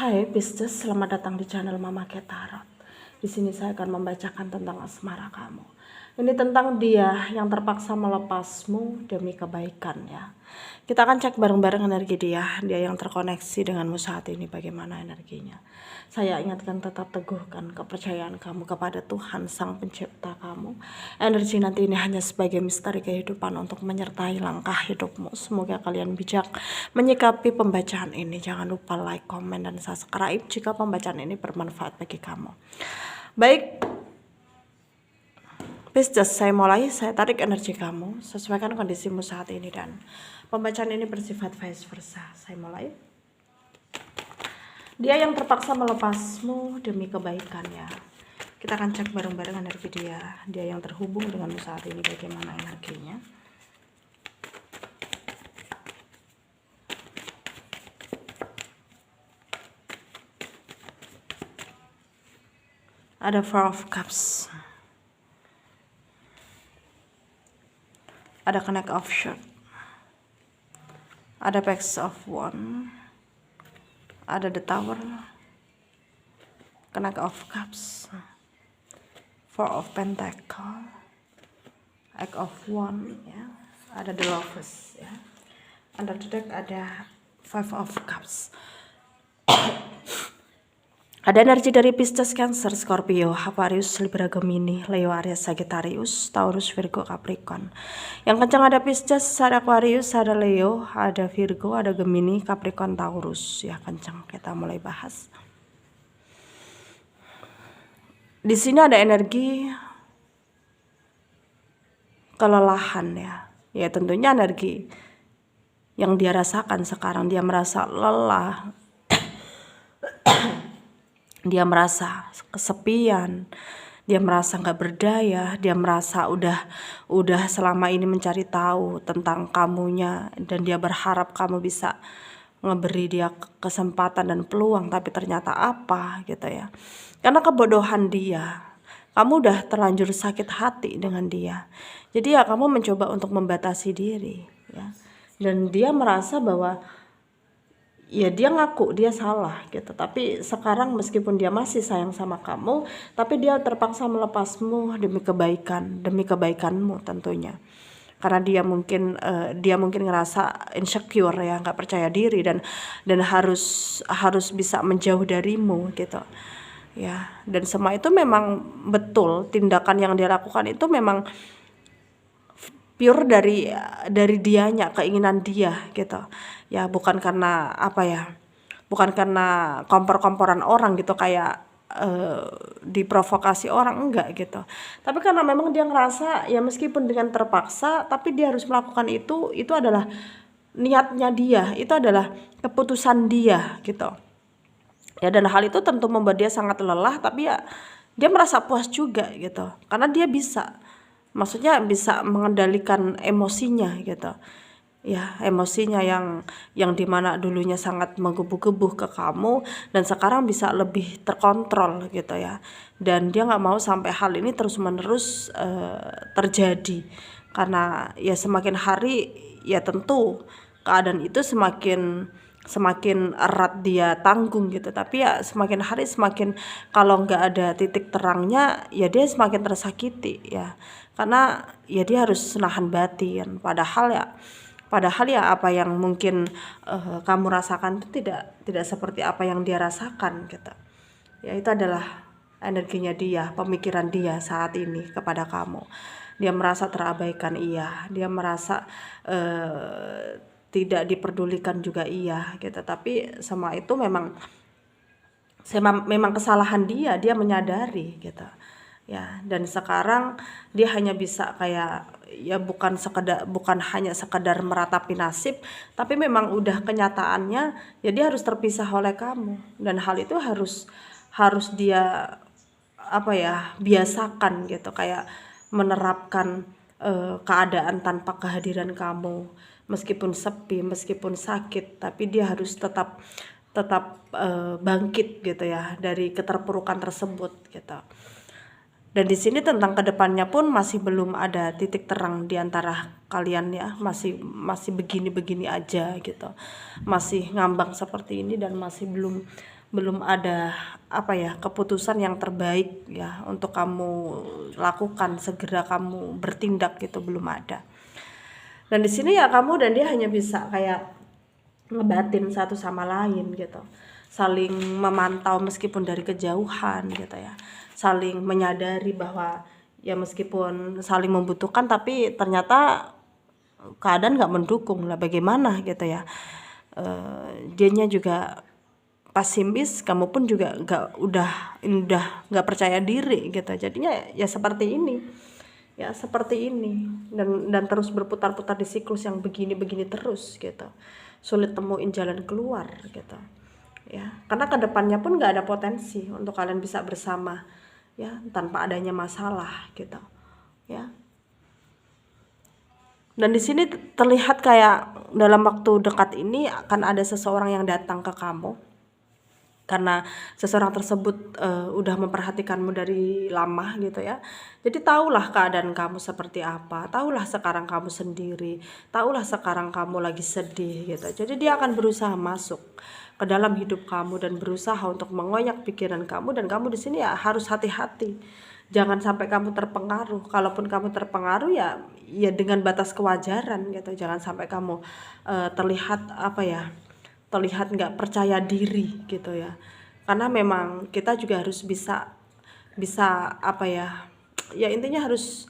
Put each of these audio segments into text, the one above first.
Hai Pisces, selamat datang di channel Mama Ketarot. Di sini saya akan membacakan tentang asmara kamu. Ini tentang dia yang terpaksa melepasmu demi kebaikan ya. Kita akan cek bareng-bareng energi dia yang terkoneksi denganmu saat ini bagaimana energinya. Saya ingatkan tetap teguhkan kepercayaan kamu kepada Tuhan Sang Pencipta kamu. Energi nanti ini hanya sebagai misteri kehidupan untuk menyertai langkah hidupmu. Semoga kalian bijak menyikapi pembacaan ini. Jangan lupa like, komen, dan subscribe jika pembacaan ini bermanfaat bagi kamu. Baik, Pisces, saya mulai. Saya tarik energi kamu, sesuaikan kondisimu saat ini, dan pembacaan ini bersifat vice versa. Saya mulai. Dia yang terpaksa melepasmu demi kebaikan ya. Kita akan cek bareng-bareng energi dia yang terhubung denganmu saat ini bagaimana energinya. Ada Four of Cups, ada Connect of Swords, ada Page of Wands, ada The Tower, Connect of Cups, Four of Pentacles, Eight of Wands ya, ada The Lovers ya, under the deck ada Five of Cups. Ada energi dari Pisces, Cancer, Scorpio, Aquarius, Libra, Gemini, Leo, Aries, Sagittarius, Taurus, Virgo, Capricorn. Yang kencang ada Pisces, ada Aquarius, ada Leo, ada Virgo, ada Gemini, Capricorn, Taurus. Ya kencang. Kita mulai bahas. Di sini ada energi kelelahan ya. Ya tentunya energi yang dia rasakan sekarang. Dia merasa lelah. Dia merasa kesepian, dia merasa nggak berdaya, dia merasa udah selama ini mencari tahu tentang kamunya, dan dia berharap kamu bisa ngeberi dia kesempatan dan peluang, tapi ternyata apa gitu ya. Karena kebodohan dia, kamu udah terlanjur sakit hati dengan dia. Jadi ya kamu mencoba untuk membatasi diri ya. Dan dia merasa bahwa ya dia ngaku dia salah gitu, tapi sekarang meskipun dia masih sayang sama kamu, tapi dia terpaksa melepasmu demi kebaikanmu tentunya, karena dia mungkin ngerasa insecure ya, nggak percaya diri, dan harus bisa menjauh darimu gitu ya. Dan semua itu memang betul, tindakan yang dia lakukan itu memang pure dari dianya, keinginan dia gitu ya, bukan karena apa ya, bukan karena kompor-komporan orang gitu, kayak diprovokasi orang, enggak gitu, tapi karena memang dia ngerasa ya meskipun dengan terpaksa, tapi dia harus melakukan itu adalah niatnya dia, itu adalah keputusan dia gitu ya. Dan hal itu tentu membuat dia sangat lelah, tapi ya dia merasa puas juga gitu, karena dia bisa, maksudnya bisa mengendalikan emosinya gitu ya, emosinya yang dimana dulunya sangat menggebu-gebu ke kamu, dan sekarang bisa lebih terkontrol gitu ya. Dan dia nggak mau sampai hal ini terus-menerus terjadi, karena ya semakin hari ya tentu keadaan itu semakin erat dia tanggung gitu, tapi ya semakin hari semakin, kalau nggak ada titik terangnya ya dia semakin tersakiti ya, karena ya dia harus nahan batin, padahal ya apa yang mungkin kamu rasakan itu tidak seperti apa yang dia rasakan gitu ya. Itu adalah energinya dia, pemikiran dia saat ini kepada kamu. Dia merasa terabaikan, iya, dia merasa tidak diperdulikan juga, iya gitu, tapi semua itu memang kesalahan dia menyadari gitu ya. Dan sekarang dia hanya bisa kayak ya, bukan hanya sekedar meratapi nasib, tapi memang udah kenyataannya ya dia harus terpisah oleh kamu, dan hal itu harus dia apa ya, biasakan gitu, kayak menerapkan keadaan tanpa kehadiran kamu, meskipun sepi, meskipun sakit, tapi dia harus tetap bangkit gitu ya dari keterpurukan tersebut gitu. Dan di sini tentang kedepannya pun masih belum ada titik terang di antara kalian ya, masih begini-begini aja gitu, masih ngambang seperti ini dan masih belum ada apa ya, keputusan yang terbaik ya untuk kamu lakukan, segera kamu bertindak gitu, belum ada. Dan di sini ya kamu dan dia hanya bisa kayak ngebatin satu sama lain gitu, saling memantau meskipun dari kejauhan gitu ya, saling menyadari bahwa ya meskipun saling membutuhkan tapi ternyata keadaan nggak mendukung lah, bagaimana gitu ya. Dianya juga pesimis, kamu pun juga udah nggak percaya diri gitu, jadinya ya seperti ini, ya seperti ini, dan terus berputar-putar di siklus yang begini-begini terus gitu, sulit temuin jalan keluar gitu ya, karena kedepannya pun nggak ada potensi untuk kalian bisa bersama ya tanpa adanya masalah gitu ya. Dan di sini terlihat kayak dalam waktu dekat ini akan ada seseorang yang datang ke kamu, karena seseorang tersebut udah memperhatikanmu dari lama gitu ya. Jadi tahulah keadaan kamu seperti apa, tahulah sekarang kamu sendiri, tahulah sekarang kamu lagi sedih gitu. Jadi dia akan berusaha masuk ke dalam hidup kamu dan berusaha untuk mengoyak pikiran kamu, dan kamu di sini ya harus hati-hati. Jangan sampai kamu terpengaruh. Kalaupun kamu terpengaruh ya dengan batas kewajaran gitu. Jangan sampai kamu terlihat apa ya, terlihat nggak percaya diri gitu ya, karena memang kita juga harus bisa bisa apa ya, ya intinya harus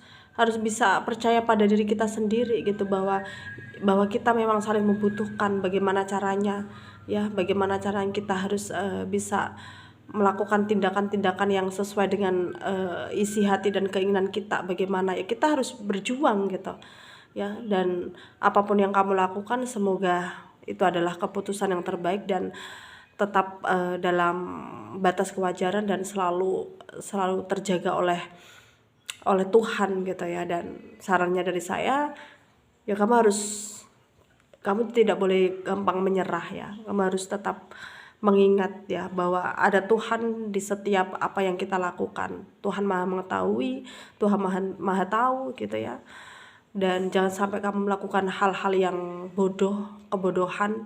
bisa percaya pada diri kita sendiri gitu, bahwa kita memang saling membutuhkan. Bagaimana caranya ya, bagaimana caranya kita harus bisa melakukan tindakan-tindakan yang sesuai dengan isi hati dan keinginan kita. Bagaimana ya, kita harus berjuang gitu ya, dan apapun yang kamu lakukan semoga itu adalah keputusan yang terbaik dan tetap dalam batas kewajaran dan selalu terjaga oleh Tuhan gitu ya. Dan sarannya dari saya ya, kamu tidak boleh gampang menyerah ya, kamu harus tetap mengingat ya bahwa ada Tuhan di setiap apa yang kita lakukan. Tuhan maha mengetahui, Tuhan maha tahu gitu ya. Dan jangan sampai kamu melakukan hal-hal yang kebodohan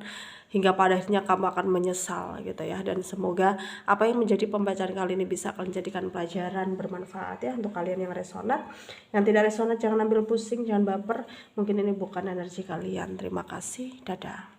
hingga pada akhirnya kamu akan menyesal gitu ya. Dan semoga apa yang menjadi pembacaan kali ini bisa kalian jadikan pelajaran bermanfaat ya untuk kalian yang resonat. Yang tidak resonat jangan ambil pusing, jangan baper, mungkin ini bukan energi kalian. Terima kasih, dadah.